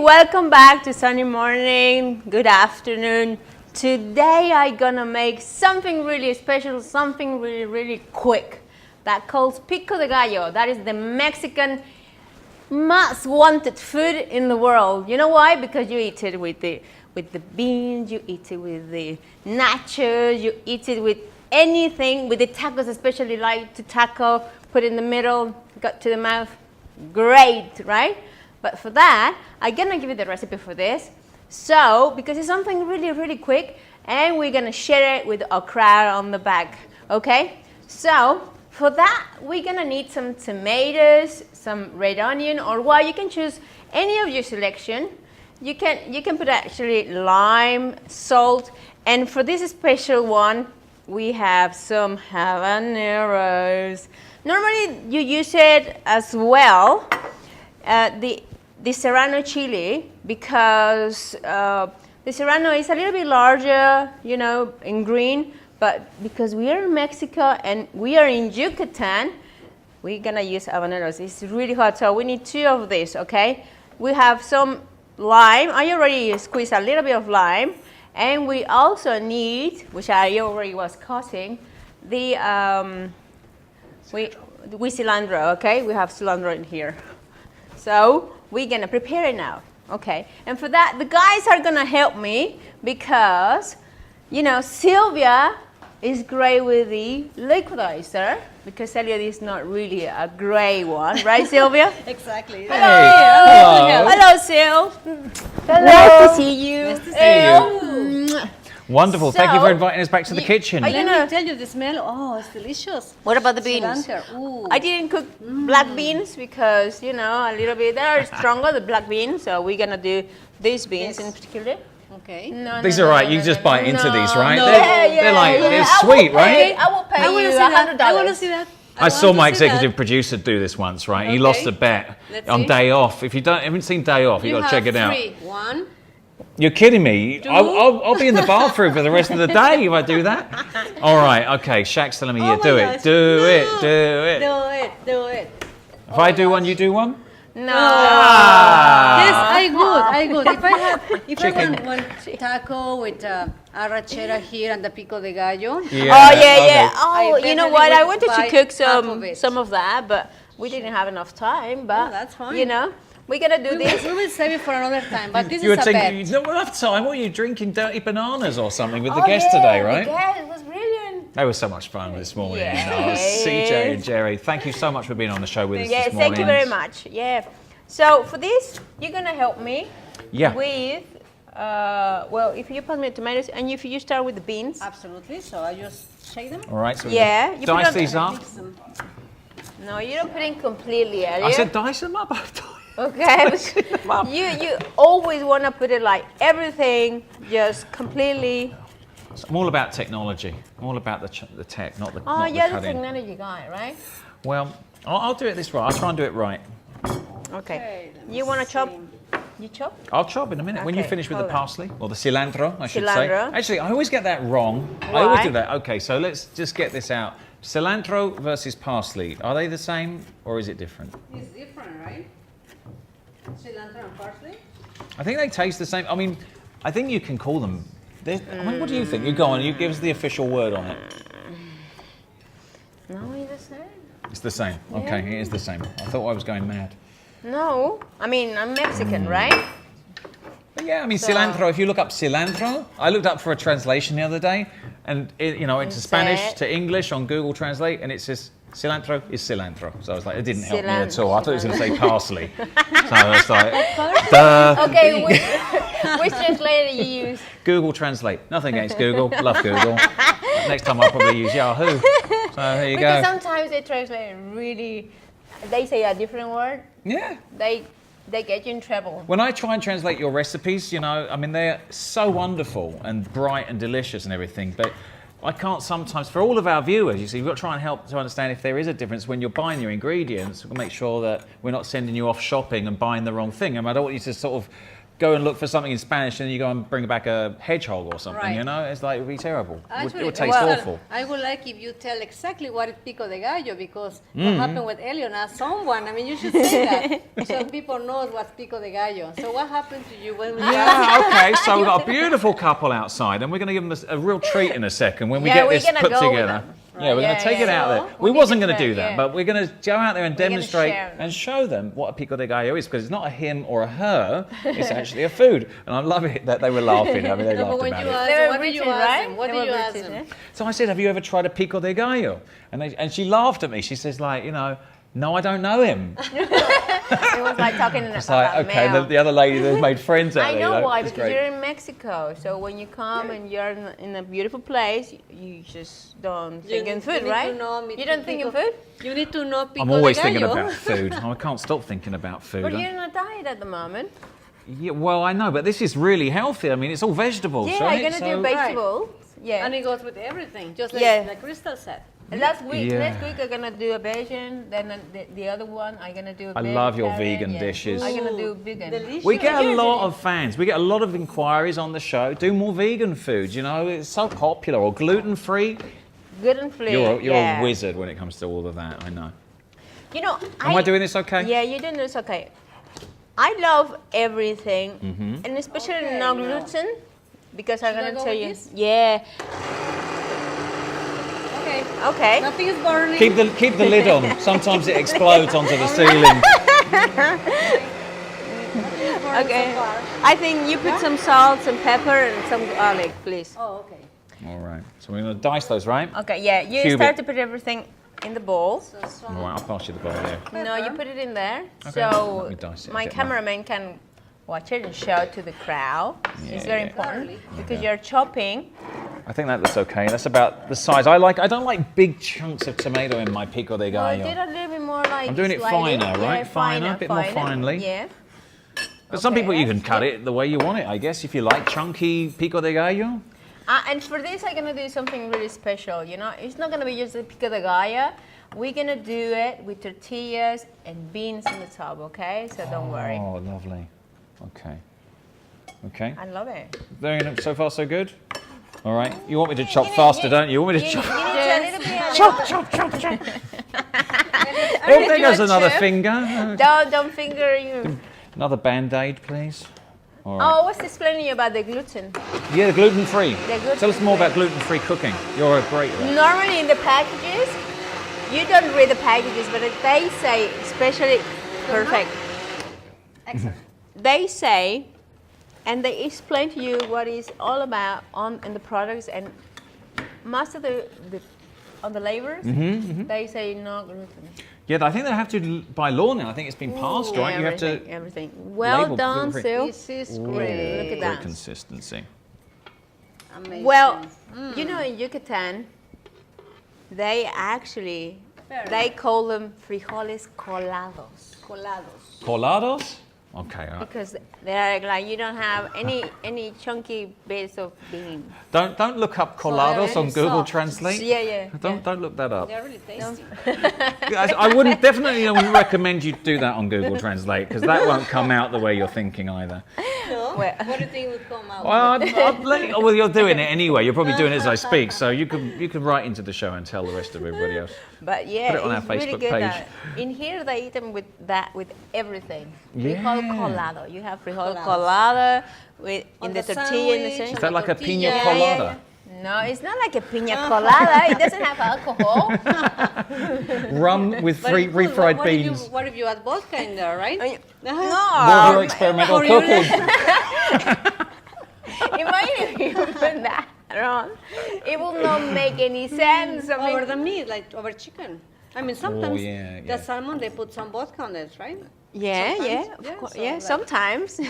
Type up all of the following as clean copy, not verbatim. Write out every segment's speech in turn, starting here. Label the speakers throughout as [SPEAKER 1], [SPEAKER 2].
[SPEAKER 1] welcome back to Sunday morning. Good afternoon. Today I'm gonna make something really special, something really quick. That calls Pico de Gallo. That is the Mexican most wanted food in the world. You know why? Because you eat it with the beans, you eat it with the nachos, you eat it with anything, with the tacos, especially like to taco, put in the middle, got to the mouth. Great, right? But for that, I'm gonna give you the recipe for this. So, because it's something really quick, and we're gonna share it with our crowd on the back, okay? So, for that, we're gonna need some tomatoes, some red onion, or you can choose any of your selection. You can put actually lime, salt, and for this special one, we have some habaneros. Normally, you use it as well, the serrano chili, because the serrano is a little bit larger, you know, in green, but because we are in Mexico and we are in Yucatan, we're gonna use habaneros. It's really hot, so we need 2 of these, okay? We have some lime. I already squeezed a little bit of lime, and we also need, which I already was cutting, the cilantro, okay? We have cilantro in here. So we're gonna prepare it now, okay? And for that, the guys are gonna help me because, you know, Sylvia is great with the liquidizer because Elliot is not really a gray one, right, Sylvia?
[SPEAKER 2] Exactly.
[SPEAKER 1] Hello. Hello, Sil. Hello. Nice to see you.
[SPEAKER 2] Nice to see you.
[SPEAKER 3] Wonderful. Thank you for inviting us back to the kitchen.
[SPEAKER 2] Let me tell you, the smell, oh, it's delicious.
[SPEAKER 1] What about the beans? I didn't cook black beans because, you know, a little bit, they're stronger, the black beans, so we're going to do these beans in particular.
[SPEAKER 2] Okay.
[SPEAKER 3] These are right, you just bite into these, right?
[SPEAKER 1] No.
[SPEAKER 3] They're like, they're sweet, right?
[SPEAKER 1] I will pay you $100.
[SPEAKER 2] I want to see that.
[SPEAKER 3] I saw my executive producer do this once, right? He lost a bet on Day Off. If you haven't seen Day Off, you got to check it out.
[SPEAKER 2] 3. 1.
[SPEAKER 3] You're kidding me? I'll be in the bathroom for the rest of the day if I do that. All right, okay. Shaq's telling me, do it. Do it. If I do one, you do one?
[SPEAKER 1] No.
[SPEAKER 2] Yes, I would. If I want one taco with arrachera here and the pico de gallo.
[SPEAKER 1] Yeah. Oh, you know what? I wanted to cook some of that, but we didn't have enough time. But
[SPEAKER 2] that's fine.
[SPEAKER 1] You know, we're gonna do this.
[SPEAKER 2] We will save it for another time. But this
[SPEAKER 3] You were
[SPEAKER 2] is a
[SPEAKER 3] thinking,
[SPEAKER 2] bet.
[SPEAKER 3] you don't have time. What are you drinking? Dirty bananas or something with the guests today, right?
[SPEAKER 1] Yeah, it was brilliant.
[SPEAKER 3] They were so much fun this morning.
[SPEAKER 1] Yes.
[SPEAKER 3] CJ and Jerry, thank you so much for being on the show with us this morning.
[SPEAKER 1] Thank you very much. Yeah. So for this, you're gonna help me with, well, if you put me tomatoes, and if you start with the beans.
[SPEAKER 2] Absolutely. So I just shake them.
[SPEAKER 3] All right. So
[SPEAKER 1] you
[SPEAKER 3] dice these up.
[SPEAKER 1] No, you don't put in completely, Elliot.
[SPEAKER 3] I said dice them up.
[SPEAKER 1] Okay. you always want to put it like everything, just completely.
[SPEAKER 3] I'm all about technology. I'm all about the tech, not the
[SPEAKER 1] Oh,
[SPEAKER 3] not
[SPEAKER 1] you're
[SPEAKER 3] the
[SPEAKER 1] the
[SPEAKER 3] cutting.
[SPEAKER 1] technology guy, right?
[SPEAKER 3] Well, I'll do it this right. I'll try and do it right.
[SPEAKER 1] Okay. You want to chop? You chop?
[SPEAKER 3] I'll chop in a minute. When you finish with the parsley, or the cilantro, I should say.
[SPEAKER 1] Cilantro.
[SPEAKER 3] Actually, I always get that wrong.
[SPEAKER 1] Why?
[SPEAKER 3] I always do that. Okay, so let's just get this out. Cilantro versus parsley. Are they the same, or is it different?
[SPEAKER 2] It's different, right? Cilantro and parsley?
[SPEAKER 3] I think they taste the same. I mean, I think you can call them. I mean, what do you think? You go on. You give us the official word on it.
[SPEAKER 1] No, it's the same.
[SPEAKER 3] It's the same. Okay, it is the same. I thought I was going mad.
[SPEAKER 1] No, I mean I'm Mexican, right?
[SPEAKER 3] But yeah, I mean cilantro. If you look up cilantro, I looked up for a translation the other day, and into Spanish to English on Google Translate, and it says cilantro is cilantro. So I was like, it didn't help me at all. I thought it was going to say parsley. So I was like, duh.
[SPEAKER 1] Okay, which translator you use?
[SPEAKER 3] Google Translate. Nothing against Google. Love Google. Next time I'll probably use Yahoo. So there you go.
[SPEAKER 1] Because sometimes they translate really, they say a different word.
[SPEAKER 3] Yeah.
[SPEAKER 1] They get you in trouble.
[SPEAKER 3] When I try and translate your recipes, I mean, they're so wonderful and bright and delicious and everything, but I can't sometimes, for all of our viewers, you see, we've got to try and help to understand if there is a difference when you're buying your ingredients. We'll make sure that we're not sending you off shopping and buying the wrong thing. I mean, I don't want you to sort of go and look for something in Spanish and you go and bring back a hedgehog or something,
[SPEAKER 2] Right.
[SPEAKER 3] you know? It's like, it would be terrible.
[SPEAKER 2] Actually,
[SPEAKER 3] it would taste
[SPEAKER 2] well,
[SPEAKER 3] awful.
[SPEAKER 2] I would like if you tell exactly what is Pico de Gallo, because what happened with Elio, not someone. I mean, you should say that so people know what's Pico de Gallo. So what happened to you when we
[SPEAKER 3] Yeah, okay, so we've got a beautiful couple outside and we're going to give them a real treat in a second when we
[SPEAKER 1] Yeah,
[SPEAKER 3] get
[SPEAKER 1] we're
[SPEAKER 3] this
[SPEAKER 1] gonna
[SPEAKER 3] put
[SPEAKER 1] go with
[SPEAKER 3] together.
[SPEAKER 1] them.
[SPEAKER 3] Yeah, we're going
[SPEAKER 1] Yeah,
[SPEAKER 3] to take
[SPEAKER 1] yeah.
[SPEAKER 3] it out
[SPEAKER 1] So,
[SPEAKER 3] there. We
[SPEAKER 1] we
[SPEAKER 3] wasn't
[SPEAKER 1] need
[SPEAKER 3] going to
[SPEAKER 1] to
[SPEAKER 3] do that,
[SPEAKER 1] yeah.
[SPEAKER 3] but we're going to go out there and
[SPEAKER 1] gonna
[SPEAKER 3] demonstrate
[SPEAKER 1] share them.
[SPEAKER 3] and show them what a pico de gallo is, because it's not a him or a her, it's actually a food. And I love it that they were laughing. I mean, they
[SPEAKER 2] No, but
[SPEAKER 3] laughed
[SPEAKER 2] when
[SPEAKER 3] about
[SPEAKER 2] you
[SPEAKER 3] it.
[SPEAKER 2] ask
[SPEAKER 1] They
[SPEAKER 2] them,
[SPEAKER 1] were
[SPEAKER 2] what did you
[SPEAKER 1] British,
[SPEAKER 2] ask
[SPEAKER 1] right?
[SPEAKER 2] them? What
[SPEAKER 1] They
[SPEAKER 2] did
[SPEAKER 1] were
[SPEAKER 2] you ask
[SPEAKER 1] British,
[SPEAKER 2] them?
[SPEAKER 1] eh?
[SPEAKER 3] So I said, have you ever tried a pico de gallo? And she laughed at me. She says, like, you know, no, I don't know him.
[SPEAKER 1] It was like talking
[SPEAKER 3] It's
[SPEAKER 1] about
[SPEAKER 3] like, okay,
[SPEAKER 1] mail.
[SPEAKER 3] the other lady that made friends out
[SPEAKER 1] I
[SPEAKER 3] there.
[SPEAKER 1] know
[SPEAKER 3] you know?
[SPEAKER 1] why,
[SPEAKER 3] It's
[SPEAKER 1] because
[SPEAKER 3] great.
[SPEAKER 1] you're in Mexico. So when you come and you're in a beautiful place, you just don't think in food,
[SPEAKER 2] need
[SPEAKER 1] right?
[SPEAKER 2] to know
[SPEAKER 1] You don't think in food?
[SPEAKER 2] You need to know Pico
[SPEAKER 3] I'm always
[SPEAKER 2] de
[SPEAKER 3] thinking
[SPEAKER 2] Gallo.
[SPEAKER 3] about food. I can't stop thinking about food.
[SPEAKER 1] But you're on a diet at the moment.
[SPEAKER 3] Yeah, well, I know, but this is really healthy. I mean, it's all vegetables,
[SPEAKER 1] Yeah,
[SPEAKER 3] right?
[SPEAKER 1] I'm gonna do vegetables. Yeah.
[SPEAKER 2] And it goes with everything, just like,
[SPEAKER 1] Yeah.
[SPEAKER 2] like Crystal said.
[SPEAKER 1] And last week,
[SPEAKER 3] Yeah.
[SPEAKER 1] next week I'm gonna do a vegan. Then the other one I'm gonna do.
[SPEAKER 3] I love your
[SPEAKER 1] vegetarian,
[SPEAKER 3] vegan
[SPEAKER 1] yeah.
[SPEAKER 3] dishes.
[SPEAKER 1] I'm gonna do vegan.
[SPEAKER 2] Delicious.
[SPEAKER 3] We get a
[SPEAKER 1] Yes,
[SPEAKER 3] lot
[SPEAKER 1] it
[SPEAKER 3] of fans. We get a lot of inquiries on the show. Do more vegan foods, you know, it's so popular. Or gluten-free.
[SPEAKER 1] Gluten-free.
[SPEAKER 3] You're
[SPEAKER 1] yeah.
[SPEAKER 3] a wizard when it comes to all of that, I know.
[SPEAKER 1] You know,
[SPEAKER 3] Am I doing this okay?
[SPEAKER 1] Yeah, you're doing this okay. I love everything,
[SPEAKER 3] Mm-hmm.
[SPEAKER 1] and especially
[SPEAKER 2] Okay,
[SPEAKER 1] no
[SPEAKER 2] now.
[SPEAKER 1] gluten, because I'm
[SPEAKER 2] Should I
[SPEAKER 1] gonna
[SPEAKER 2] go
[SPEAKER 1] tell
[SPEAKER 2] with
[SPEAKER 1] you.
[SPEAKER 2] this?
[SPEAKER 1] Yeah.
[SPEAKER 2] Okay.
[SPEAKER 1] Okay.
[SPEAKER 2] Nothing is burning.
[SPEAKER 3] Keep the lid on. Sometimes it explodes onto the ceiling.
[SPEAKER 1] Okay. I think you put some salt, some pepper, and some garlic, please.
[SPEAKER 2] Oh, okay.
[SPEAKER 3] All right. So we're going to dice those, right?
[SPEAKER 1] Okay. Yeah. You
[SPEAKER 3] Cube
[SPEAKER 1] start
[SPEAKER 3] it.
[SPEAKER 1] to put everything in the bowl.
[SPEAKER 2] So
[SPEAKER 3] All
[SPEAKER 2] some
[SPEAKER 3] right, I'll pass you the bowl there.
[SPEAKER 1] No, you put it in there.
[SPEAKER 3] Okay. Let
[SPEAKER 1] So
[SPEAKER 3] me dice it a
[SPEAKER 1] my
[SPEAKER 3] bit more.
[SPEAKER 1] cameraman can watch it and show it to the crowd. It's
[SPEAKER 3] Yeah,
[SPEAKER 1] very
[SPEAKER 3] yeah.
[SPEAKER 1] important because
[SPEAKER 3] Yeah.
[SPEAKER 1] you're chopping.
[SPEAKER 3] I think that looks okay. That's about the size. I don't like big chunks of tomato in my pico de
[SPEAKER 1] Well, I
[SPEAKER 3] gallo.
[SPEAKER 1] did a little bit more like.
[SPEAKER 3] I'm doing it
[SPEAKER 1] sliding.
[SPEAKER 3] finer, right?
[SPEAKER 1] Yeah,
[SPEAKER 3] Finer, a bit more finely.
[SPEAKER 1] Yeah.
[SPEAKER 3] But some
[SPEAKER 1] Okay,
[SPEAKER 3] people you can
[SPEAKER 1] that's
[SPEAKER 3] cut
[SPEAKER 1] good.
[SPEAKER 3] it the way you want it, I guess, if you like chunky pico de gallo.
[SPEAKER 1] And for this, I'm gonna do something really special. You know, it's not gonna be just a pico de gallo. We're gonna do it with tortillas and beans on the top. Okay, so don't worry.
[SPEAKER 3] Oh, lovely. Okay. Okay.
[SPEAKER 1] I love it.
[SPEAKER 3] Very good. So far, so good. All right. You want me to
[SPEAKER 1] You
[SPEAKER 3] chop
[SPEAKER 1] need-
[SPEAKER 3] faster,
[SPEAKER 1] you-
[SPEAKER 3] don't you? You want me to
[SPEAKER 1] You
[SPEAKER 3] chop?
[SPEAKER 1] need to a little bit.
[SPEAKER 3] Chop, chop, chop, chop. Oh, there goes another finger.
[SPEAKER 1] Don't finger you.
[SPEAKER 3] Another band-aid, please. All right.
[SPEAKER 1] Oh, I was explaining you about the gluten.
[SPEAKER 3] Yeah, gluten-free.
[SPEAKER 1] The gluten-free.
[SPEAKER 3] Tell us more about gluten-free cooking. You're a great at that.
[SPEAKER 1] Normally in the packages, you don't read the packages, but they say, especially, perfect.
[SPEAKER 2] excellent.
[SPEAKER 1] They say, and they explain to you what it's all about in the products, and most of the on the labels, they say no gluten.
[SPEAKER 3] Yeah, I think they have to by law now. I think it's been passed, right? You have to
[SPEAKER 1] everything. Well
[SPEAKER 3] label
[SPEAKER 1] done,
[SPEAKER 3] gluten-free.
[SPEAKER 1] Sil.
[SPEAKER 2] This is
[SPEAKER 1] Look
[SPEAKER 2] great.
[SPEAKER 1] at
[SPEAKER 3] great
[SPEAKER 1] that.
[SPEAKER 3] consistency.
[SPEAKER 2] Amazing.
[SPEAKER 1] Well, you know, in Yucatan, they actually
[SPEAKER 2] Fair
[SPEAKER 1] they call them frijoles colados
[SPEAKER 2] Colados.
[SPEAKER 3] Colados? Okay, all right.
[SPEAKER 1] because they're like you don't have any chunky bits of bean.
[SPEAKER 3] Don't look up colados
[SPEAKER 2] they're
[SPEAKER 3] on
[SPEAKER 2] really
[SPEAKER 3] Google
[SPEAKER 2] soft.
[SPEAKER 3] Translate.
[SPEAKER 1] Yeah.
[SPEAKER 3] Don't look that up.
[SPEAKER 2] They're really tasty.
[SPEAKER 3] I wouldn't wouldn't recommend you do that on Google Translate because that won't come out the way you're thinking either.
[SPEAKER 2] No?
[SPEAKER 1] Well-
[SPEAKER 2] What do you think would come out?
[SPEAKER 3] Well, you're doing it anyway. You're probably doing it as I speak, so you can write into the show and tell the rest of everybody else.
[SPEAKER 1] But yeah,
[SPEAKER 3] Put it on our
[SPEAKER 1] it's really
[SPEAKER 3] Facebook
[SPEAKER 1] good.
[SPEAKER 3] page.
[SPEAKER 1] In here, they eat them with everything.
[SPEAKER 3] Yeah.
[SPEAKER 1] Frijol colado. You have frijol
[SPEAKER 2] Colados.
[SPEAKER 1] colada with
[SPEAKER 2] On
[SPEAKER 1] in the
[SPEAKER 2] the
[SPEAKER 1] tortilla in the
[SPEAKER 2] sandwich,
[SPEAKER 1] center.
[SPEAKER 3] Is that like a
[SPEAKER 2] tortilla.
[SPEAKER 3] pina
[SPEAKER 1] Yeah,
[SPEAKER 3] colada?
[SPEAKER 1] No, it's not like a pina colada. It doesn't have alcohol.
[SPEAKER 3] Rum with
[SPEAKER 2] But it's good.
[SPEAKER 3] refried
[SPEAKER 2] What if
[SPEAKER 3] beans.
[SPEAKER 2] What if you add vodka in there, right?
[SPEAKER 3] More
[SPEAKER 1] No,
[SPEAKER 3] your experimental
[SPEAKER 2] For you.
[SPEAKER 3] cooking.
[SPEAKER 1] imagine if you put that on. It will not make any sense. I mean,
[SPEAKER 2] Over the meat, like over chicken. I mean, sometimes
[SPEAKER 3] yeah, yeah.
[SPEAKER 2] the salmon, they put some vodka on it, right?
[SPEAKER 1] yeah,
[SPEAKER 2] Sometimes,
[SPEAKER 1] of course,
[SPEAKER 2] so
[SPEAKER 1] yeah.
[SPEAKER 2] like-
[SPEAKER 1] Sometimes.
[SPEAKER 3] Do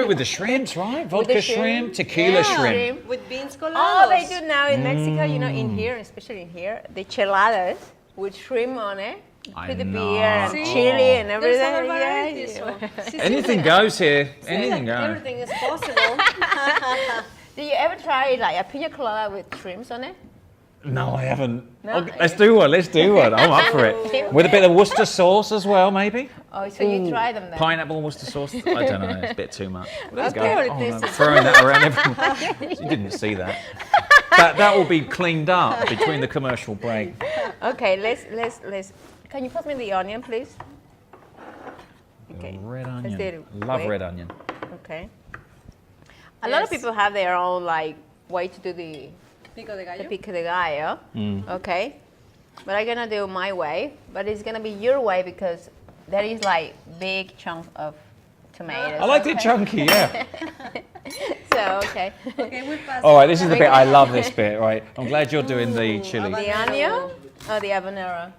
[SPEAKER 3] it with the shrimps, right? Vodka
[SPEAKER 1] shrimp.
[SPEAKER 3] shrimp, tequila
[SPEAKER 1] Yeah.
[SPEAKER 3] shrimp.
[SPEAKER 2] With beans colados.
[SPEAKER 1] Oh, they do now in Mexico. You know, in here, especially in here, the cheladas with shrimp on it.
[SPEAKER 3] I
[SPEAKER 1] Put the
[SPEAKER 3] know.
[SPEAKER 1] beer and
[SPEAKER 2] See?
[SPEAKER 1] chili and
[SPEAKER 2] There's
[SPEAKER 1] everything.
[SPEAKER 2] other
[SPEAKER 1] Yeah,
[SPEAKER 2] varieties.
[SPEAKER 1] yeah.
[SPEAKER 2] So.
[SPEAKER 3] Anything goes here. Anything goes.
[SPEAKER 2] Everything is possible.
[SPEAKER 1] Did you ever try like a pina colada with shrimps on it?
[SPEAKER 3] No, I haven't.
[SPEAKER 1] No?
[SPEAKER 3] Oh, let's do one. Let's do one. I'm up for it. With a bit of Worcester sauce as well, maybe.
[SPEAKER 1] Oh, so you try them then?
[SPEAKER 3] Pineapple and Worcester sauce. I don't know. It's a bit too much. There you go.
[SPEAKER 2] Okay.
[SPEAKER 3] Oh, no, throwing that around everywhere. You didn't see that. That will be cleaned up between the commercial break.
[SPEAKER 1] Okay, let's. Can you put me the onion, please? Okay.
[SPEAKER 3] Red
[SPEAKER 1] Let's do
[SPEAKER 3] onion.
[SPEAKER 1] it
[SPEAKER 3] Love
[SPEAKER 1] quick.
[SPEAKER 3] red onion.
[SPEAKER 1] Okay. A lot of
[SPEAKER 2] Yes.
[SPEAKER 1] people have their own like way to do the
[SPEAKER 2] Pico de gallo.
[SPEAKER 1] pico de gallo. Okay. But I'm gonna do my way, but it's gonna be your way because there is like big chunk of tomatoes.
[SPEAKER 3] I like
[SPEAKER 1] okay?
[SPEAKER 3] it chunky, yeah.
[SPEAKER 1] So okay.
[SPEAKER 2] Okay, we pass.
[SPEAKER 3] All right, this is the bit I love. This bit, right? I'm glad you're doing the chili.
[SPEAKER 1] The onion or the habanero?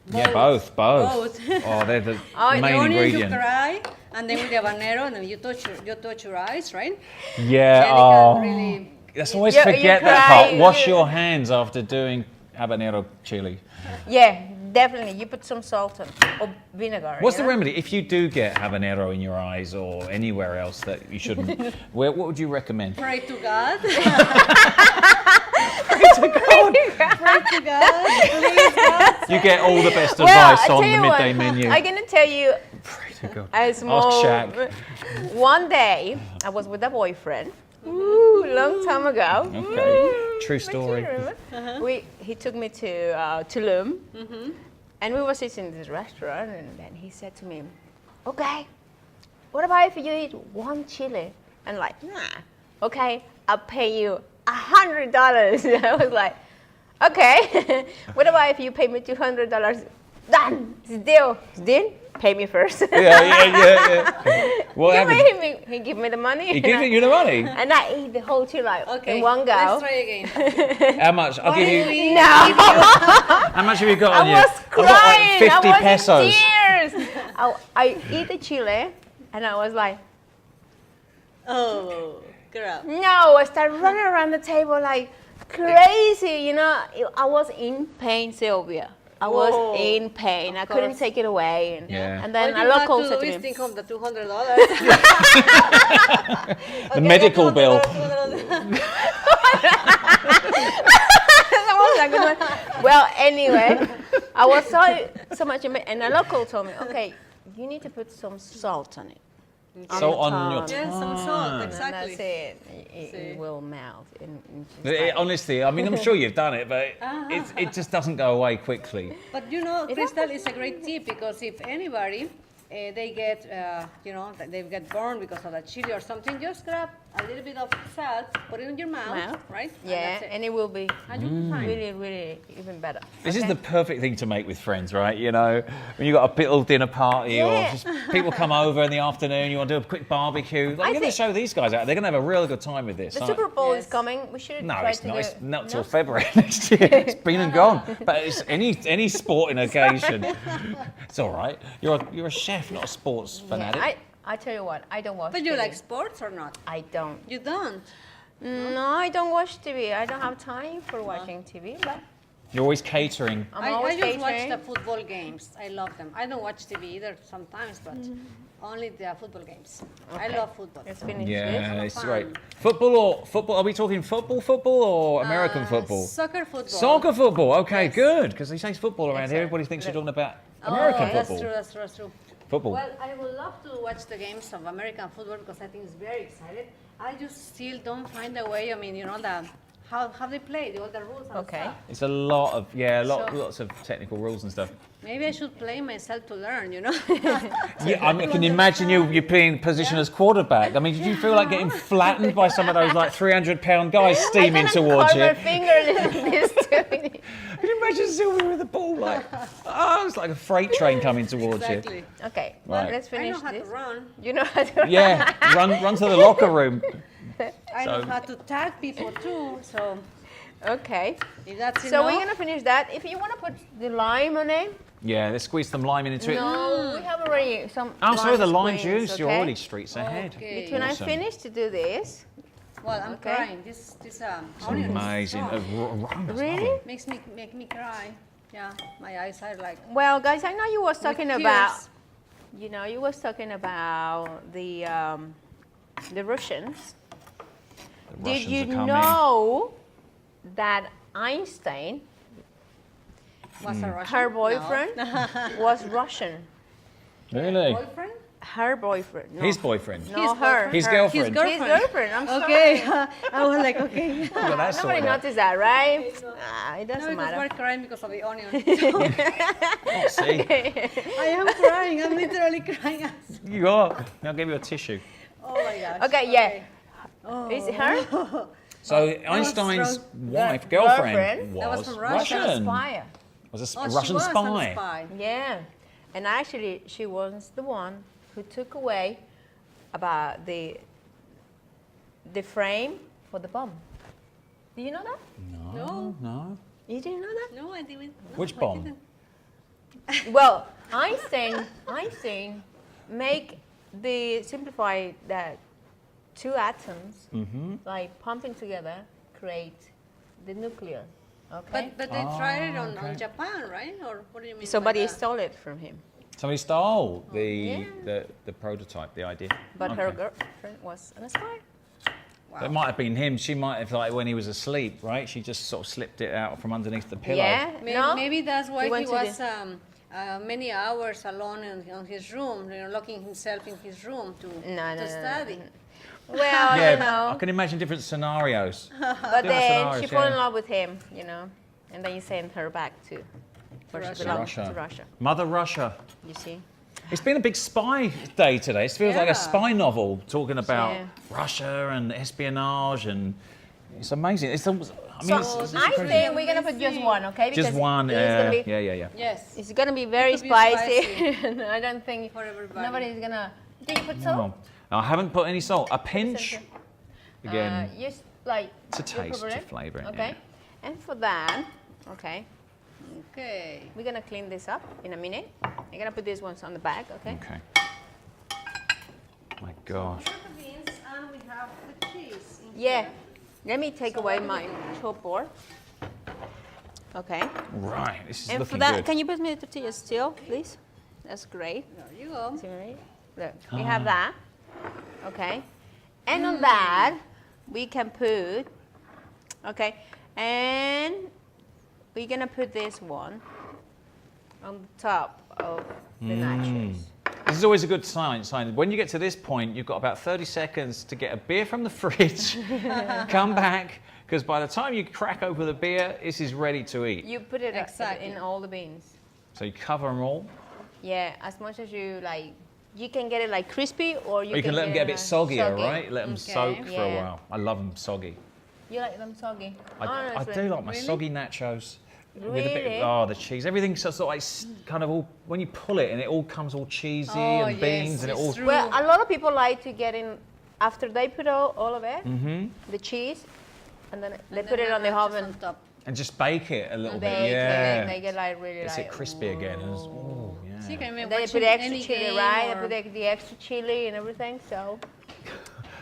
[SPEAKER 3] Yeah, both.
[SPEAKER 2] Both.
[SPEAKER 3] Oh, they're the
[SPEAKER 1] Oh, the
[SPEAKER 3] main
[SPEAKER 2] The onion you
[SPEAKER 3] ingredient.
[SPEAKER 2] fry, and then with the habanero, and then you touch your eyes, right?
[SPEAKER 3] Yeah.
[SPEAKER 2] Then it
[SPEAKER 3] Oh,
[SPEAKER 2] can really.
[SPEAKER 3] let's always
[SPEAKER 1] You
[SPEAKER 3] forget
[SPEAKER 1] cry,
[SPEAKER 3] that part. Wash
[SPEAKER 1] you-
[SPEAKER 3] your hands after doing habanero chili.
[SPEAKER 1] Yeah, definitely. You put some salt on or vinegar.
[SPEAKER 3] What's
[SPEAKER 1] you
[SPEAKER 3] the
[SPEAKER 1] know?
[SPEAKER 3] remedy if you do get habanero in your eyes or anywhere else that you shouldn't? What would you recommend?
[SPEAKER 2] Pray to God.
[SPEAKER 3] To God.
[SPEAKER 2] Pray to God. Please, God.
[SPEAKER 3] You get all the best
[SPEAKER 1] Well,
[SPEAKER 3] advice
[SPEAKER 1] I
[SPEAKER 3] on
[SPEAKER 1] tell
[SPEAKER 3] the
[SPEAKER 1] you
[SPEAKER 3] midday
[SPEAKER 1] what,
[SPEAKER 3] menu.
[SPEAKER 1] I'm gonna tell you
[SPEAKER 3] Pray to God.
[SPEAKER 1] a small.
[SPEAKER 3] Ask Shaq.
[SPEAKER 1] One day, I was with a boyfriend. Ooh, long time ago.
[SPEAKER 3] Okay, true
[SPEAKER 1] But you
[SPEAKER 3] story.
[SPEAKER 1] remember? He took me to Tulum, and we were sitting in this restaurant, and then he said to me, "Okay, what about if you eat one chili?" And like, nah, okay, I'll pay you $100. I was like, okay. What about if you pay me $200? Done. It's deal. It's deal. Pay me first.
[SPEAKER 3] Yeah. What
[SPEAKER 1] He
[SPEAKER 3] happened?
[SPEAKER 1] made he give me the money.
[SPEAKER 3] He gave you the money.
[SPEAKER 1] And I ate the whole chili like,
[SPEAKER 2] Okay.
[SPEAKER 1] in one go.
[SPEAKER 2] Let's try again.
[SPEAKER 3] How much? I'll give you.
[SPEAKER 1] No,
[SPEAKER 3] How much have you got
[SPEAKER 1] I
[SPEAKER 3] on you?
[SPEAKER 1] was
[SPEAKER 3] I've got
[SPEAKER 1] crying.
[SPEAKER 3] like 50
[SPEAKER 1] I was
[SPEAKER 3] pesos.
[SPEAKER 1] in tears. I eat the chili, and I was like,
[SPEAKER 2] Oh, girl.
[SPEAKER 1] no. I started running around the table like crazy. You know, I was in pain, Sylvia. I was
[SPEAKER 2] Whoa.
[SPEAKER 1] in pain. I
[SPEAKER 2] Of
[SPEAKER 1] couldn't
[SPEAKER 2] course.
[SPEAKER 1] take it away.
[SPEAKER 3] Yeah.
[SPEAKER 1] And then
[SPEAKER 2] All
[SPEAKER 1] a
[SPEAKER 2] you had
[SPEAKER 1] local
[SPEAKER 2] to
[SPEAKER 1] said
[SPEAKER 2] do
[SPEAKER 1] to
[SPEAKER 2] is
[SPEAKER 1] me,
[SPEAKER 2] think of the $200.
[SPEAKER 3] The medical bill.
[SPEAKER 1] That was a good one. Well, anyway, I was so much in pain. And a local told me, okay, you need to put some salt on it.
[SPEAKER 3] So on your
[SPEAKER 2] Yes, some salt,
[SPEAKER 3] tongue.
[SPEAKER 1] And
[SPEAKER 2] exactly.
[SPEAKER 1] that's it. It
[SPEAKER 2] See.
[SPEAKER 1] will melt. And just like-
[SPEAKER 3] Honestly, I mean, I'm sure you've done it, but it just doesn't go away quickly.
[SPEAKER 2] But you know, Crystal is a great tip because if anybody they get, they get burned because of the chili or something, just grab a little bit of salt, put it in your mouth, right?
[SPEAKER 1] Yeah,
[SPEAKER 2] and
[SPEAKER 1] and it will be
[SPEAKER 2] that's it. And you'll be fine.
[SPEAKER 1] really, really even better.
[SPEAKER 3] This is
[SPEAKER 1] Okay?
[SPEAKER 3] the perfect thing to make with friends, right? You know, when you've got a little dinner party or
[SPEAKER 1] Yeah.
[SPEAKER 3] just people come over in the afternoon, you want to do a quick barbecue. Like,
[SPEAKER 1] I
[SPEAKER 3] you're going to
[SPEAKER 1] think-
[SPEAKER 3] show these guys out. They're going to have a real good time with this.
[SPEAKER 1] The
[SPEAKER 3] aren't
[SPEAKER 1] Super Bowl is
[SPEAKER 2] Yes.
[SPEAKER 1] coming. We should
[SPEAKER 3] No,
[SPEAKER 1] try
[SPEAKER 3] it's
[SPEAKER 1] to
[SPEAKER 3] not.
[SPEAKER 1] do
[SPEAKER 3] It's
[SPEAKER 1] it.
[SPEAKER 3] not
[SPEAKER 1] No?
[SPEAKER 3] till February next year. It's been and gone. But it's any sporting occasion. It's all right. You're a chef, not a sports fanatic.
[SPEAKER 1] I tell you what, I don't watch
[SPEAKER 2] But you
[SPEAKER 1] TV.
[SPEAKER 2] like sports or not?
[SPEAKER 1] I don't.
[SPEAKER 2] You don't.
[SPEAKER 1] No, I don't watch TV. I don't have time for watching TV, but
[SPEAKER 3] You're always catering.
[SPEAKER 1] I'm
[SPEAKER 2] I
[SPEAKER 1] always
[SPEAKER 2] just watch
[SPEAKER 1] catering.
[SPEAKER 2] the football games. I love them. I don't watch TV either sometimes, but only the football games. I
[SPEAKER 1] Okay.
[SPEAKER 2] love football.
[SPEAKER 1] Let's finish
[SPEAKER 3] Yeah,
[SPEAKER 1] this.
[SPEAKER 3] it's
[SPEAKER 2] fun.
[SPEAKER 3] great. Football? Are we talking football or American football?
[SPEAKER 2] Soccer football.
[SPEAKER 3] Soccer football. Okay,
[SPEAKER 2] Yes.
[SPEAKER 3] good. Because they say football around here,
[SPEAKER 1] Excellent.
[SPEAKER 3] everybody thinks you're talking about
[SPEAKER 2] Oh,
[SPEAKER 3] American
[SPEAKER 2] that's
[SPEAKER 3] football.
[SPEAKER 2] true, that's true, that's true.
[SPEAKER 3] Football.
[SPEAKER 2] Well, I would love to watch the games of American football because I think it's very excited. I just still don't find a way. I mean, how they play, all the rules and
[SPEAKER 1] Okay.
[SPEAKER 2] stuff.
[SPEAKER 3] It's a lot of
[SPEAKER 2] So-
[SPEAKER 3] lots of technical rules and stuff.
[SPEAKER 2] Maybe I should play myself to learn,
[SPEAKER 3] Yeah, I can imagine you being positioned as quarterback. I mean, did you feel like getting flattened by some of those like 300-pound guys steaming towards you?
[SPEAKER 1] My finger this too.
[SPEAKER 3] Can you imagine Sylvia with the ball like, it's like a freight train coming towards
[SPEAKER 2] Exactly.
[SPEAKER 1] Okay,
[SPEAKER 3] Right.
[SPEAKER 1] let's
[SPEAKER 2] I
[SPEAKER 1] finish
[SPEAKER 2] know how
[SPEAKER 1] this.
[SPEAKER 2] to run.
[SPEAKER 1] You know how to
[SPEAKER 3] you? Yeah, run to the locker room.
[SPEAKER 2] I know
[SPEAKER 3] So-
[SPEAKER 2] how to tag people too. So
[SPEAKER 1] Okay.
[SPEAKER 2] if that's
[SPEAKER 1] So
[SPEAKER 2] enough,
[SPEAKER 1] we're gonna finish that. If you wanna put the lime on it,
[SPEAKER 3] Yeah, let's squeeze some lime into it.
[SPEAKER 1] no, we have already some.
[SPEAKER 3] Oh, sorry, the lime
[SPEAKER 1] squeeze,
[SPEAKER 3] juice. You're
[SPEAKER 1] okay?
[SPEAKER 3] already streets ahead.
[SPEAKER 2] Okay.
[SPEAKER 1] Between
[SPEAKER 3] Awesome.
[SPEAKER 1] I finish to do this,
[SPEAKER 2] well, I'm
[SPEAKER 1] Okay.
[SPEAKER 2] crying. This onion is
[SPEAKER 3] Amazing.
[SPEAKER 2] strong.
[SPEAKER 1] really?
[SPEAKER 2] Make me cry. Yeah, my eyes are like
[SPEAKER 1] Well, guys, I know you was talking
[SPEAKER 2] with
[SPEAKER 1] about.
[SPEAKER 2] tears.
[SPEAKER 1] You know, you was talking about the Russians.
[SPEAKER 3] The
[SPEAKER 1] Did
[SPEAKER 3] Russians
[SPEAKER 1] you
[SPEAKER 3] are coming.
[SPEAKER 1] know that Einstein,
[SPEAKER 2] Was a Russian?
[SPEAKER 1] her boyfriend, was Russian.
[SPEAKER 3] Really?
[SPEAKER 2] Boyfriend?
[SPEAKER 1] Her boyfriend. No,
[SPEAKER 3] His boyfriend.
[SPEAKER 1] no,
[SPEAKER 2] His
[SPEAKER 1] her.
[SPEAKER 3] His
[SPEAKER 1] her.
[SPEAKER 3] girlfriend.
[SPEAKER 2] His girl-
[SPEAKER 1] His girlfriend. I'm sorry.
[SPEAKER 2] Okay. I was like, okay.
[SPEAKER 3] Look at that
[SPEAKER 1] Nobody
[SPEAKER 3] sorted out.
[SPEAKER 1] noticed that, right? It
[SPEAKER 2] No,
[SPEAKER 1] doesn't
[SPEAKER 2] because
[SPEAKER 1] matter.
[SPEAKER 2] we're crying because of the onion.
[SPEAKER 3] Oh, see,
[SPEAKER 2] I am crying. I'm literally crying.
[SPEAKER 3] you are. I'll give you a tissue.
[SPEAKER 2] Oh my gosh.
[SPEAKER 1] Okay, yeah.
[SPEAKER 2] Oh.
[SPEAKER 1] Is it her?
[SPEAKER 3] So Einstein's
[SPEAKER 2] strong.
[SPEAKER 3] wife, girlfriend,
[SPEAKER 1] Girlfriend.
[SPEAKER 2] That was from Russia.
[SPEAKER 3] Russian.
[SPEAKER 1] Spy.
[SPEAKER 3] Was a
[SPEAKER 2] Oh, she
[SPEAKER 3] Russian
[SPEAKER 2] was
[SPEAKER 3] spy.
[SPEAKER 2] a spy.
[SPEAKER 1] Yeah, and actually, she was the one who took away about the frame for the bomb. Do you know that?
[SPEAKER 2] No.
[SPEAKER 3] No.
[SPEAKER 1] You didn't know that?
[SPEAKER 2] No, I didn't. No,
[SPEAKER 3] Which
[SPEAKER 2] I
[SPEAKER 3] bomb?
[SPEAKER 2] didn't.
[SPEAKER 1] Well, Einstein make the simplify that two atoms like pumping together create the nuclear. Okay.
[SPEAKER 2] But they tried it on
[SPEAKER 3] okay.
[SPEAKER 2] Japan, right? Or what do you mean?
[SPEAKER 1] Somebody
[SPEAKER 2] by that?
[SPEAKER 1] stole it from him,
[SPEAKER 3] Somebody stole
[SPEAKER 1] Yeah.
[SPEAKER 3] the prototype, the idea.
[SPEAKER 1] but her
[SPEAKER 3] Okay.
[SPEAKER 1] girlfriend was an spy.
[SPEAKER 2] Wow.
[SPEAKER 3] It might have been him. She might have, like, when he was asleep, right? She just sort of slipped it out from underneath the pillow.
[SPEAKER 1] Yeah.
[SPEAKER 2] Maybe,
[SPEAKER 1] No?
[SPEAKER 2] maybe that's why
[SPEAKER 1] He
[SPEAKER 2] he
[SPEAKER 1] went to
[SPEAKER 2] was many hours alone in his room, locking himself in his room to
[SPEAKER 1] No.
[SPEAKER 2] study.
[SPEAKER 1] Well,
[SPEAKER 3] Yeah,
[SPEAKER 1] you know.
[SPEAKER 3] I can imagine different scenarios.
[SPEAKER 1] But
[SPEAKER 3] Different
[SPEAKER 1] then
[SPEAKER 3] scenarios,
[SPEAKER 1] she fell in
[SPEAKER 3] yeah.
[SPEAKER 1] love with him, and then you sent her back to where she
[SPEAKER 2] Russia.
[SPEAKER 1] belongs,
[SPEAKER 3] Russia.
[SPEAKER 1] to Russia.
[SPEAKER 3] Mother Russia.
[SPEAKER 1] You see?
[SPEAKER 3] It's been a big spy day today. It feels like a
[SPEAKER 2] Yeah.
[SPEAKER 3] spy novel talking about
[SPEAKER 1] Yeah.
[SPEAKER 3] Russia and espionage, and it's amazing. It's almost, I mean,
[SPEAKER 1] So
[SPEAKER 3] it's
[SPEAKER 1] I
[SPEAKER 3] crazy.
[SPEAKER 1] think we're gonna put just one, okay?
[SPEAKER 3] Just one.
[SPEAKER 1] it's gonna be,
[SPEAKER 3] Yeah.
[SPEAKER 2] Yes.
[SPEAKER 1] It's gonna be very
[SPEAKER 2] It could be
[SPEAKER 1] spicy.
[SPEAKER 2] spicy.
[SPEAKER 1] And I don't think
[SPEAKER 2] For everybody.
[SPEAKER 1] nobody's gonna. Did you put salt?
[SPEAKER 3] Wow. I haven't put any salt. A pinch. Again,
[SPEAKER 1] Just like
[SPEAKER 3] to
[SPEAKER 1] you
[SPEAKER 3] taste,
[SPEAKER 1] cover
[SPEAKER 3] to
[SPEAKER 1] it,
[SPEAKER 3] flavour it,
[SPEAKER 1] Okay.
[SPEAKER 3] yeah.
[SPEAKER 1] And for that, okay,
[SPEAKER 2] Okay.
[SPEAKER 1] we're gonna clean this up in a minute. I'm gonna put these ones on the back, okay?
[SPEAKER 3] Okay. My gosh.
[SPEAKER 2] The beans and we have the cheese.
[SPEAKER 1] Yeah. Let me take away my chopboard. Okay.
[SPEAKER 3] Right, this is
[SPEAKER 1] And for
[SPEAKER 3] looking
[SPEAKER 1] that,
[SPEAKER 3] good.
[SPEAKER 1] can you pass me the tortillas still, please? That's great.
[SPEAKER 2] There you go.
[SPEAKER 1] See, right? Look, we have that. Okay. And on that, we can put, okay, and we're gonna put this one on the top of the nachos.
[SPEAKER 3] This is always a good sign. When you get to this point, you've got about 30 seconds to get a beer from the fridge, come back, because by the time you crack open the beer, this is ready to eat.
[SPEAKER 1] You put it
[SPEAKER 2] Exactly.
[SPEAKER 1] in all the beans.
[SPEAKER 3] So you cover them all.
[SPEAKER 1] Yeah, as much as you like. You can get it like crispy, or
[SPEAKER 3] You can let them get a bit soggier, right? Let them
[SPEAKER 2] Okay.
[SPEAKER 3] soak for a
[SPEAKER 1] Yeah.
[SPEAKER 3] while. I love them soggy.
[SPEAKER 1] You like them soggy?
[SPEAKER 3] I
[SPEAKER 1] Honestly.
[SPEAKER 3] do like my
[SPEAKER 2] Really?
[SPEAKER 3] soggy nachos. With a
[SPEAKER 1] Really?
[SPEAKER 3] bit the cheese. Everything's sort of like kind of all, when you pull it and it all comes all cheesy
[SPEAKER 2] Oh,
[SPEAKER 3] and
[SPEAKER 2] yes,
[SPEAKER 3] beans and it
[SPEAKER 2] it's
[SPEAKER 3] all.
[SPEAKER 2] true.
[SPEAKER 1] Well, a lot of people like to get in after they put all of it, the cheese, and then they
[SPEAKER 2] And
[SPEAKER 1] put
[SPEAKER 2] then
[SPEAKER 1] it on the
[SPEAKER 2] nachos
[SPEAKER 1] oven.
[SPEAKER 2] on top.
[SPEAKER 3] And just bake it a little
[SPEAKER 1] And
[SPEAKER 3] bit.
[SPEAKER 1] they
[SPEAKER 3] Yeah.
[SPEAKER 1] make it like really
[SPEAKER 3] Gets
[SPEAKER 1] like.
[SPEAKER 3] it crispy again. And oh, yeah.
[SPEAKER 2] So you can
[SPEAKER 1] And then they
[SPEAKER 2] watch
[SPEAKER 1] put extra
[SPEAKER 2] any
[SPEAKER 1] chili,
[SPEAKER 2] game
[SPEAKER 1] right?
[SPEAKER 2] or-
[SPEAKER 1] They put the extra chili and everything. So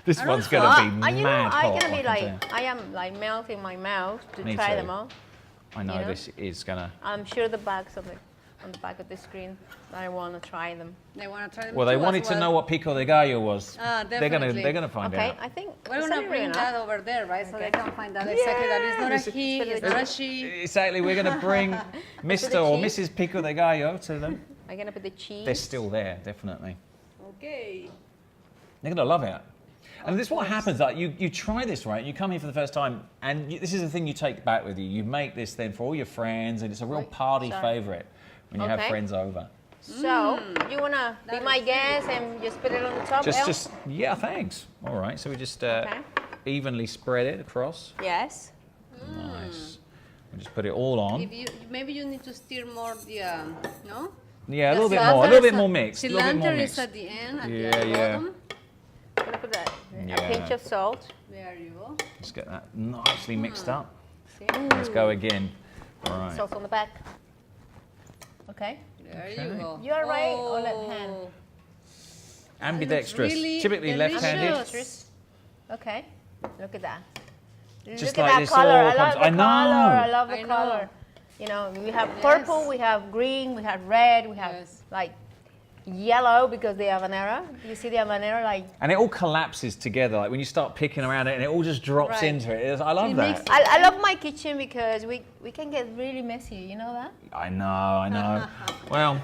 [SPEAKER 3] This
[SPEAKER 2] I
[SPEAKER 3] one's
[SPEAKER 2] don't
[SPEAKER 3] going to
[SPEAKER 1] know.
[SPEAKER 3] be
[SPEAKER 1] You know,
[SPEAKER 3] mad hot.
[SPEAKER 1] I'm gonna be
[SPEAKER 3] I can
[SPEAKER 1] like,
[SPEAKER 3] tell.
[SPEAKER 1] I am like melting my mouth to
[SPEAKER 3] Me
[SPEAKER 1] try
[SPEAKER 3] too.
[SPEAKER 1] them all.
[SPEAKER 3] I know
[SPEAKER 1] you know?
[SPEAKER 3] this is going to.
[SPEAKER 1] I'm sure the bags on the back of the screen. I want to try them.
[SPEAKER 2] They want to try them
[SPEAKER 3] Well, they
[SPEAKER 2] too as
[SPEAKER 3] wanted to
[SPEAKER 2] well.
[SPEAKER 3] know what Pico de Gallo was.
[SPEAKER 2] Definitely.
[SPEAKER 3] They're gonna find
[SPEAKER 1] Okay,
[SPEAKER 3] out.
[SPEAKER 1] I think
[SPEAKER 2] We're
[SPEAKER 1] is
[SPEAKER 2] gonna
[SPEAKER 1] that
[SPEAKER 2] bring
[SPEAKER 1] enough?
[SPEAKER 2] that over there, right? So
[SPEAKER 1] Okay.
[SPEAKER 2] they can find out exactly that it's not a he,
[SPEAKER 1] Put it
[SPEAKER 2] it's
[SPEAKER 1] there.
[SPEAKER 2] not a she.
[SPEAKER 3] Exactly, we're going to bring Mr. or
[SPEAKER 1] cheese.
[SPEAKER 3] Mrs. Pico de Gallo to them.
[SPEAKER 1] I'm gonna put the cheese.
[SPEAKER 3] They're still there, definitely.
[SPEAKER 2] Okay.
[SPEAKER 3] They're going to love it. And this is what happens, like you try this, right? You come here for the first time, and this is the thing you take back with you. You make this then for all your friends, and it's a real
[SPEAKER 1] Right,
[SPEAKER 3] party
[SPEAKER 1] sorry.
[SPEAKER 3] favourite when you have
[SPEAKER 1] Okay.
[SPEAKER 3] friends over.
[SPEAKER 1] So you wanna be
[SPEAKER 2] That
[SPEAKER 1] my
[SPEAKER 2] is
[SPEAKER 1] guest and just put it on the top? Elle?
[SPEAKER 3] Yeah, thanks. All right, so we just
[SPEAKER 1] Okay.
[SPEAKER 3] evenly spread it across.
[SPEAKER 1] Yes.
[SPEAKER 3] Nice. We just put it all on.
[SPEAKER 2] If you maybe you need to stir more the no.
[SPEAKER 3] Yeah, a
[SPEAKER 2] The
[SPEAKER 3] little bit
[SPEAKER 2] cilantro
[SPEAKER 3] more, a little
[SPEAKER 2] is
[SPEAKER 3] bit more mixed. A little bit more
[SPEAKER 2] Cilantro is
[SPEAKER 3] mixed.
[SPEAKER 2] at the end, at
[SPEAKER 3] Yeah,
[SPEAKER 2] the
[SPEAKER 3] yeah.
[SPEAKER 2] bottom.
[SPEAKER 1] I'm gonna put that.
[SPEAKER 3] Yeah.
[SPEAKER 1] A pinch of salt.
[SPEAKER 2] There you go.
[SPEAKER 3] Just get that nicely mixed up.
[SPEAKER 1] See?
[SPEAKER 3] Let's go again. All right.
[SPEAKER 1] Salt on the back. Okay.
[SPEAKER 2] There
[SPEAKER 3] Okay.
[SPEAKER 2] you go.
[SPEAKER 1] You are right or left hand?
[SPEAKER 2] Oh,
[SPEAKER 3] Ambidextrous.
[SPEAKER 2] really
[SPEAKER 3] Typically left-handed.
[SPEAKER 2] delicious.
[SPEAKER 1] Okay. Look at that.
[SPEAKER 3] Just
[SPEAKER 1] Look
[SPEAKER 3] like
[SPEAKER 1] at
[SPEAKER 3] this
[SPEAKER 1] that color.
[SPEAKER 3] all
[SPEAKER 1] I love
[SPEAKER 3] comes-
[SPEAKER 1] the
[SPEAKER 3] I know.
[SPEAKER 1] color. I love the
[SPEAKER 2] I know.
[SPEAKER 1] color. You know, we have purple,
[SPEAKER 2] Yes.
[SPEAKER 1] we have green, we have red, we have
[SPEAKER 2] Yes.
[SPEAKER 1] like yellow because the habanero. You see the habanero like.
[SPEAKER 3] And it all collapses together, like when you start picking around it and it all just drops
[SPEAKER 2] Right.
[SPEAKER 3] into it. I love
[SPEAKER 2] It
[SPEAKER 3] that.
[SPEAKER 2] makes-
[SPEAKER 1] I love my kitchen because we can get really messy. You know that?
[SPEAKER 3] I know. Well,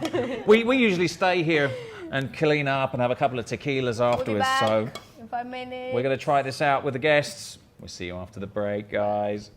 [SPEAKER 3] we usually stay here and clean up and have a couple of tequilas
[SPEAKER 1] We'll be
[SPEAKER 3] afterwards.
[SPEAKER 1] back
[SPEAKER 3] So
[SPEAKER 1] in 5 minutes.
[SPEAKER 3] we're going to try this out with the guests. We'll see you after the break, guys.